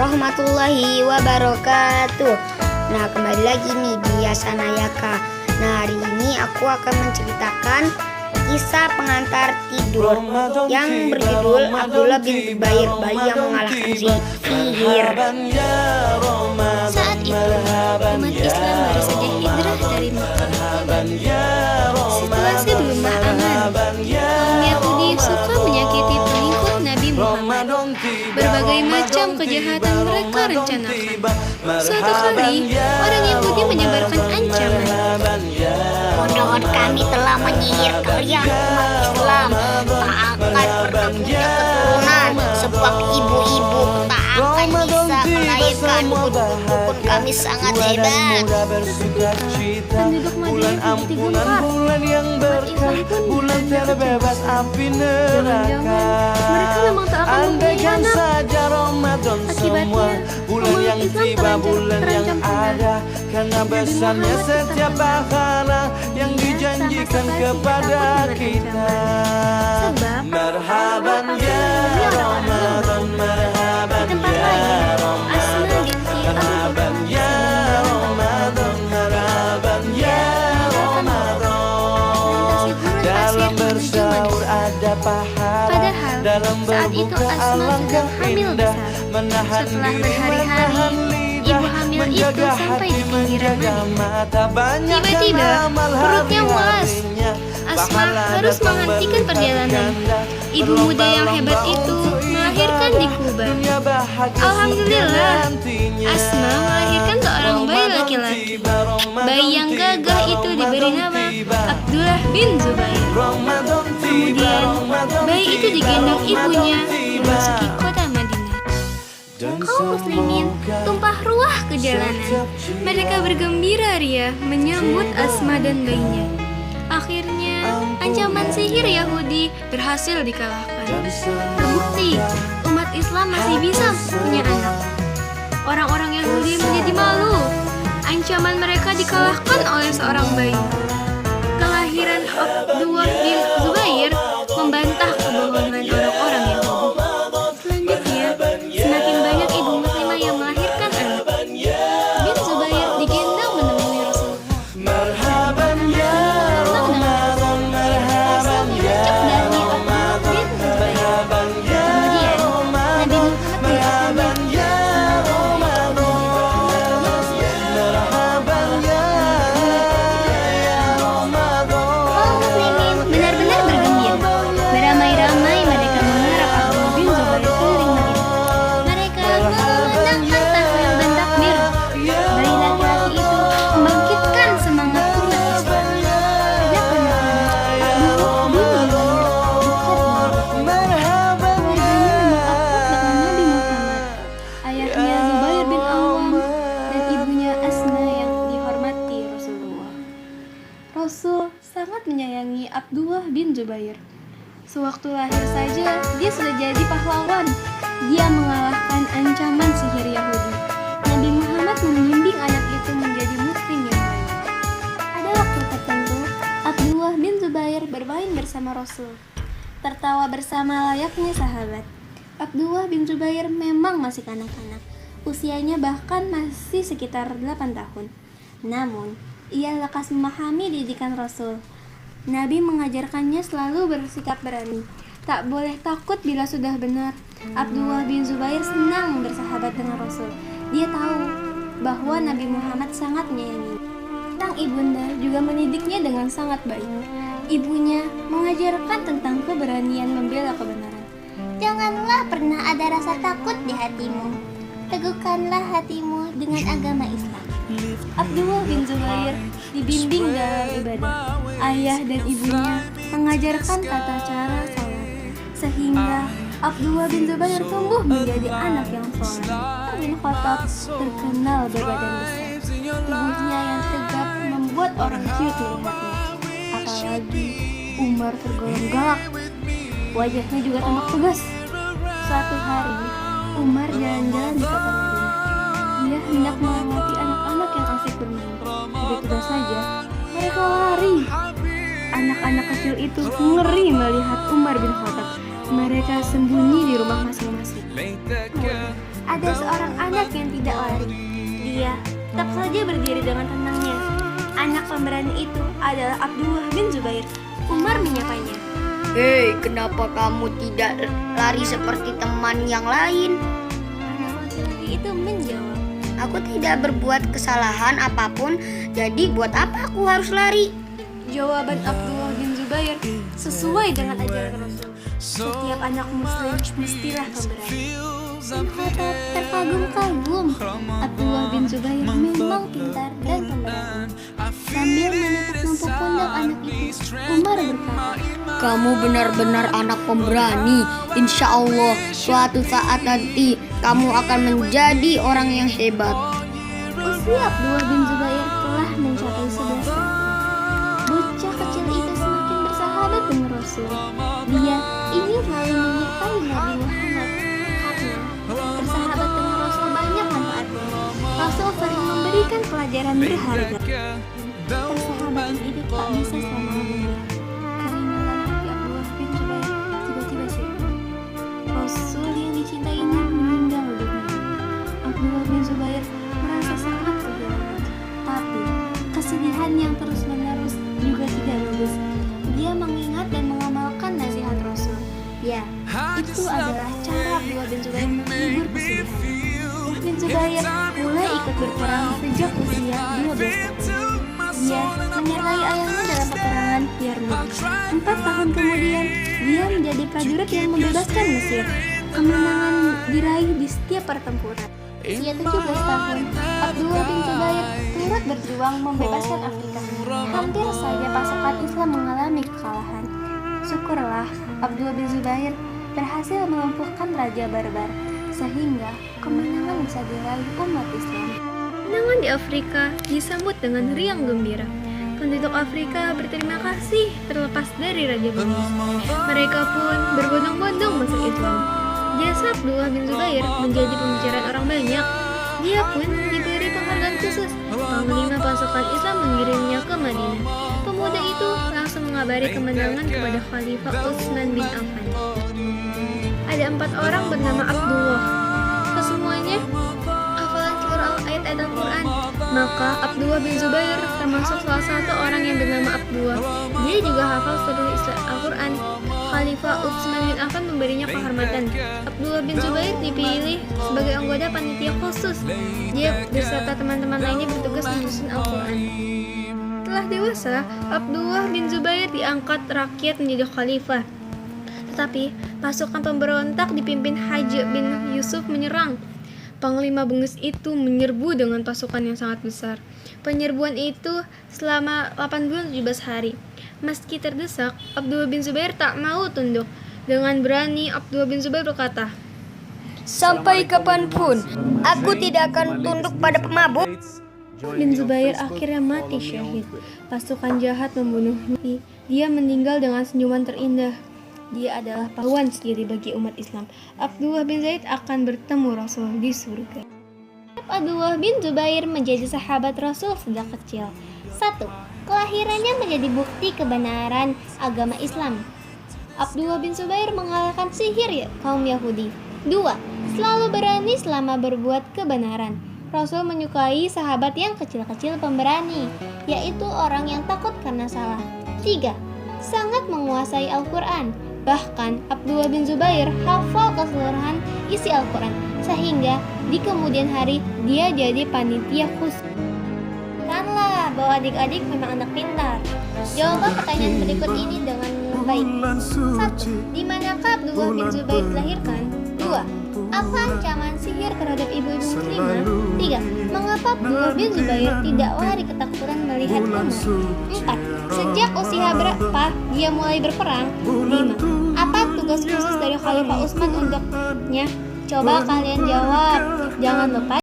warahmatullahi wabarakatuh. Nah, kembali lagi nih di Yasanayaka. Nah, hari ini aku akan menceritakan kisah pengantar tidur yang berjudul Abdullah bin Zubair, bayi yang mengalahkan sihir. Saat itu, umat Islam baru saja hijrah dari Mekah. Situasi belumlah aman. Kaum Yahudi suka menyakiti pengikut Nabi Muhammad. Berbagai macam kejahatan mereka rencanakan. Suatu kali, orang Yahudi menyebarkan ancaman. Bodoh, kami telah menyihir kalian umat Islam. Tak akan pernah punya keturunan. Sebab ibu-ibu tak akan bisa melahirkan. Dukun kami sangat hebat. Penduduk Madinah begitu gempar. Bulan yang berkah, bulan terbebas api neraka. Mereka memang tak akan mempunyai anak. Saja Ramadan semua, bulan yang tiba, bulan yang ada. Karena besarnya setiap pahala yang dijanjikan kepada kita. Marhaban ya Ramadan, marhaban ya Ramadan, marhaban ya Ramadan, marhaban ya Ramadan. Dalam bersahur ada pahala, Padahal dalam saat itu berbuka Asma alangkah sedang hamil indah. besar. Menahan Setelah diri, berhari-hari, menahan lidah, ibu hamil itu menjaga sampai hati, di pinggiran menjaga mata. Banyak Tiba-tiba, amal perutnya mulas. hari-harinya. Asma Pahala harus datang menghentikan berlipat perjalanan. ganda. Ibu muda yang hebat itu melahirkan di Kuba. Dunia bahagia, Alhamdulillah, surga nantinya. Asma melahirkan seorang bayi laki-laki. Bayi yang gagah itu diberi nama Abdullah bin Zubair. Kemudian, bayi itu digendong ibunya memasuki kota Madinah. Kaum muslimin tumpah ruah ke jalanan. Mereka bergembira ria menyambut Asma dan bayinya. Akhirnya, ancaman sihir Yahudi berhasil dikalahkan. Terbukti, umat Islam masih bisa punya anak. Orang-orang Yahudi menjadi malu. Ancaman mereka dikalahkan oleh seorang bayi. Kelahiran Abdullah bin Zubair membantah kebohongan orang-orang Yahudi. Selanjutnya, semakin banyak ibu muslimah yang melahirkan anak. Bin Zubair digendong menemui Rasulullah. Marhaban ya Ramadan, marhaban ya Ramadan, marhaban ya Ramadan, marhaban ya Ramadan, marhaban ya Ramadan. Kaum muslimin benar-benar bergembira. Beramai-ramai mereka mengarah Abdullah bin Zubair keliling Madinah. Mereka mengumandangkan tahmid dan takbir. Bayi laki-laki itu membangkitkan semangat umat Islam. Sejak anak-anak Abdullah bin Ayahnya Zubair bin Awam dan ibunya Asma yang dihormati Rasulullah. Rasul sangat menyayangi Abdullah bin Zubair. Sewaktu lahir saja, dia sudah jadi pahlawan. Dia mengalahkan ancaman sihir Yahudi. Nabi Muhammad membimbing anak itu menjadi muslim yang baik. Pada waktu tertentu, Abdullah bin Zubair bermain bersama Rasul. Tertawa bersama layaknya sahabat. Abdullah bin Zubair memang masih kanak-kanak. Usianya bahkan masih sekitar 8 tahun. Namun, ia lekas memahami didikan Rasul. Nabi mengajarkannya selalu bersikap berani. Tak boleh takut bila sudah benar. Abdullah bin Zubair senang bersahabat dengan Rasul. Dia tahu bahwa Nabi Muhammad sangat menyayangi. Sang ibunda juga mendidiknya dengan sangat baik. Ibunya mengajarkan tentang keberanian membela kebenaran. Janganlah pernah ada rasa takut di hatimu. Teguhkanlah hatimu dengan agama Islam. Abdullah bin Zubair dibimbing dalam ibadah. Ayah dan ibunya mengajarkan tata cara salat, sehingga Abdullah bin Zubair tumbuh menjadi anak yang soleh. Umar bin Khattab terkenal berbadan besar. Tubuhnya yang tegap membuat orang ciut melihatnya. Apalagi Umar tergolong galak. Wajahnya juga tampak tegas. Suatu hari, Umar jalan-jalan di kota Madinah. Dia hendak mengamati anak-anak yang asik bermain. Tiba-tiba saja, mereka lari. Anak-anak kecil itu ngeri melihat Umar bin Khattab. Mereka sembunyi di rumah masing-masing. ada seorang anak yang tidak lari. Dia tetap saja berdiri dengan tenangnya. Anak pemberani itu adalah Abdullah bin Zubair. Umar menyapanya. Hei, kenapa kamu tidak lari seperti teman yang lain? Anak laki-laki itu menjawab, Aku tidak berbuat kesalahan apapun, jadi buat apa aku harus lari? jawaban Abdullah bin Zubair sesuai dengan ajaran Rasul. Setiap anak muslim mestilah pemberani. Sahabat terkagum-kagum. Abdullah bin Zubair memang pintar dan pemberani. Sambil menepuk-nepuk pundak anak itu, Umar berkata, Kamu benar-benar anak pemberani. Insya Allah suatu saat nanti kamu akan menjadi orang yang hebat. usia Abdullah bin Zubair telah mencapai 11 tahun. Bocah kecil itu semakin bersahabat dengan Rasul. Dia ingin selalu menyertai Nabi Muhammad karena bersahabat dengan Rasul banyak manfaatnya. Rasul sering memberikan pelajaran berharga. Persahabatan itu tak bisa selama-lamanya. Keringanan hati Abdullah bin Zubair tiba-tiba sirna. Rasul yang dicintainya meninggal dunia. Abdullah bin Zubair merasa sangat kehilangan. Tapi kesedihan yang terus-menerus juga tidak bagus. Dia mengingat dan mengamalkan nasihat Rasul. Ya, itu adalah cara Abdullah bin Zubair menghibur kesedihan. Abdullah bin Zubair mulai ikut berperang sejak usia 12 tahun. Dia menyertai ayahnya dalam peperangan Yarmouk. 4 tahun kemudian, dia menjadi prajurit yang membebaskan Mesir. Kemenangan diraih di setiap pertempuran. Usia 17 tahun, Abdullah bin Zubair turut berjuang membebaskan Afrika. Hampir saja pasukan Islam mengalami kekalahan. Syukurlah Abdullah bin Zubair berhasil melumpuhkan Raja Barbar, sehingga kemenangan bisa diraih umat Islam. Kemenangan di Afrika disambut dengan riang gembira. Penduduk Afrika berterima kasih terlepas dari Raja Bugis. Mereka pun berbondong-bondong masuk Islam. Jasa Abdullah bin Zubair menjadi pembicaraan orang banyak. Dia pun diberi penghargaan khusus. Panglima pasukan Islam mengirimnya ke Madinah. Pemuda itu langsung mengabari kemenangan kepada Khalifah Utsman bin Affan. Ada 4 orang bernama Abdullah. Kesemuanya hafalan seluruh ayat-ayat Al-Quran. Maka Abdullah bin Zubair termasuk salah satu orang yang bernama Abdullah. Dia juga hafal seluruh Al-Quran. Khalifah Utsman bin Affan memberinya kehormatan. Abdullah bin Zubair dipilih sebagai anggota panitia khusus. Dia beserta teman-teman lainnya bertugas menyusun Al-Quran. Setelah dewasa, Abdullah bin Zubair diangkat rakyat menjadi khalifah. Tetapi pasukan pemberontak dipimpin Hajj bin Yusuf menyerang. Panglima bengis itu menyerbu dengan pasukan yang sangat besar. Penyerbuan itu selama 8 bulan 17 hari. Meski terdesak, Abdullah bin Zubair tak mau tunduk. Dengan berani, Abdullah bin Zubair berkata, Sampai kapanpun aku tidak akan tunduk pada pemabuk. bin Zubair akhirnya mati syahid. Pasukan jahat membunuhnya. Dia meninggal dengan senyuman terindah. Dia adalah pahlawan sendiri bagi umat Islam. Abdullah bin Zaid akan bertemu Rasul di surga. Abdullah bin Zubair menjadi sahabat Rasul sejak kecil. 1. Kelahirannya menjadi bukti kebenaran agama Islam. Abdullah bin Zubair mengalahkan sihir kaum Yahudi. 2. Selalu berani selama berbuat kebenaran. Rasul menyukai sahabat yang kecil-kecil pemberani, yaitu orang yang takut karena salah. 3. Sangat menguasai Al-Quran. Bahkan Abdullah bin Zubair hafal keseluruhan isi Al-Quran, sehingga di kemudian hari dia jadi panitia khusus. Bukanlah bahwa adik-adik memang anak pintar. Jawablah pertanyaan berikut ini dengan baik. 1. Di manakah Abdullah bin Zubair dilahirkan? 2. Apa ancaman sihir terhadap ibu-ibu muslimah? 3. Mengapa Abdullah bin Zubair tidak lari ketakutan melihat Umar? 4. Sejak usia berapa dia mulai berperang? 5. Apa tugas khusus dari Khalifah Utsman untuknya? Coba kalian jawab. Jangan lupa